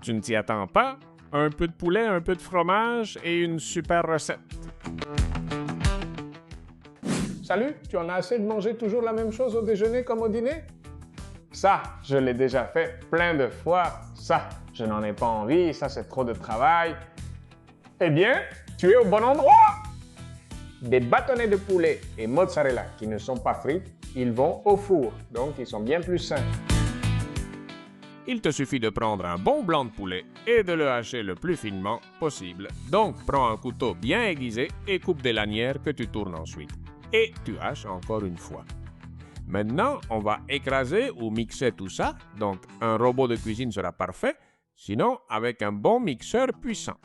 Tu ne t'y attends pas? Un peu de poulet, un peu de fromage et une super recette. Salut, tu en as assez de manger toujours la même chose au déjeuner comme au dîner? Ça, je l'ai déjà fait plein de fois. Ça, je n'en ai pas envie. Ça, c'est trop de travail. Eh bien, tu es au bon endroit! Des bâtonnets de poulet et mozzarella qui ne sont pas frits, ils vont au four, donc ils sont bien plus sains. Il te suffit de prendre un bon blanc de poulet et de le hacher le plus finement possible. Donc, prends un couteau bien aiguisé et coupe des lanières que tu tournes ensuite. Et tu haches encore une fois. Maintenant, on va écraser ou mixer tout ça, donc un robot de cuisine sera parfait, sinon avec un bon mixeur puissant.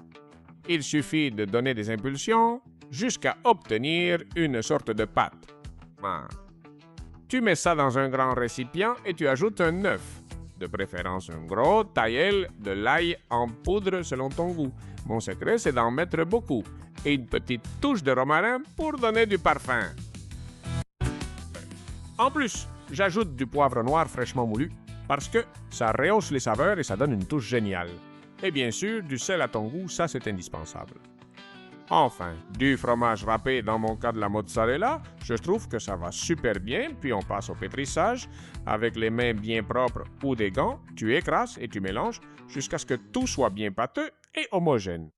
Il suffit de donner des impulsions jusqu'à obtenir une sorte de pâte. Tu mets ça dans un grand récipient et tu ajoutes un œuf, de préférence un gros, tailleul, de l'ail en poudre selon ton goût. Mon secret, c'est d'en mettre beaucoup, et une petite touche de romarin pour donner du parfum. En plus, j'ajoute du poivre noir fraîchement moulu parce que ça rehausse les saveurs et ça donne une touche géniale. Et bien sûr, du sel à ton goût, ça c'est indispensable. Enfin, du fromage râpé, dans mon cas de la mozzarella, je trouve que ça va super bien, puis on passe au pétrissage. Avec les mains bien propres ou des gants, tu écrases et tu mélanges jusqu'à ce que tout soit bien pâteux et homogène.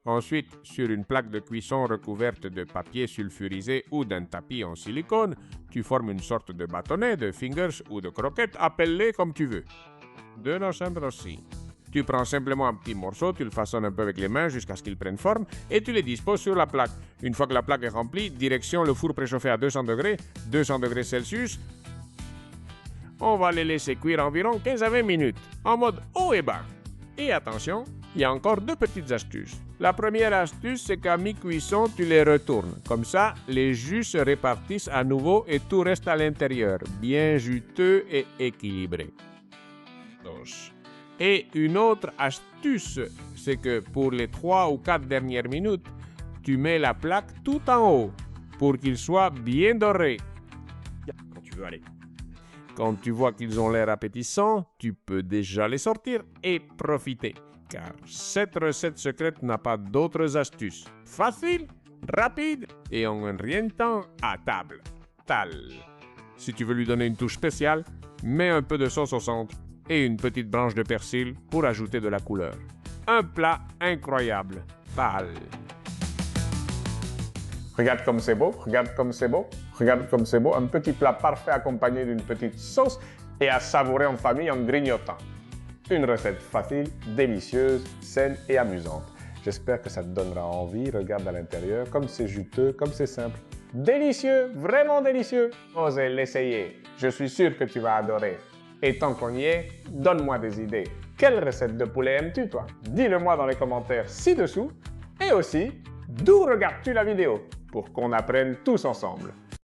Ensuite, sur une plaque de cuisson recouverte de papier sulfurisé ou d'un tapis en silicone, tu formes une sorte de bâtonnet, de fingers ou de croquettes, appelle-les comme tu veux. De l'ensemble aussi. Tu prends simplement un petit morceau, tu le façonnes un peu avec les mains jusqu'à ce qu'il prenne forme et tu les disposes sur la plaque. Une fois que la plaque est remplie, direction le four préchauffé à 200 degrés Celsius. On va les laisser cuire environ 15 à 20 minutes, en mode haut et bas. Et attention, il y a encore deux petites astuces. La première astuce, c'est qu'à mi-cuisson, tu les retournes. Comme ça, les jus se répartissent à nouveau et tout reste à l'intérieur, bien juteux et équilibré. Et une autre astuce, c'est que pour les 3 ou 4 dernières minutes, tu mets la plaque tout en haut pour qu'ils soient bien dorés. Quand tu veux aller. Quand tu vois qu'ils ont l'air appétissants, tu peux déjà les sortir et profiter. Car cette recette secrète n'a pas d'autres astuces. Facile, rapide et en un rien de temps à table. Si tu veux lui donner une touche spéciale, mets un peu de sauce au centre et une petite branche de persil pour ajouter de la couleur. Un plat incroyable. Regarde comme c'est beau, regarde comme c'est beau, regarde comme c'est beau. Un petit plat parfait accompagné d'une petite sauce et à savourer en famille en grignotant. Une recette facile, délicieuse, saine et amusante. J'espère que ça te donnera envie. Regarde à l'intérieur, comme c'est juteux, comme c'est simple. Délicieux, vraiment délicieux. Osez l'essayer. Je suis sûr que tu vas adorer. Et tant qu'on y est, donne-moi des idées. Quelle recette de poulet aimes-tu, toi? Dis-le-moi dans les commentaires ci-dessous. Et aussi, d'où regardes-tu la vidéo? Pour qu'on apprenne tous ensemble.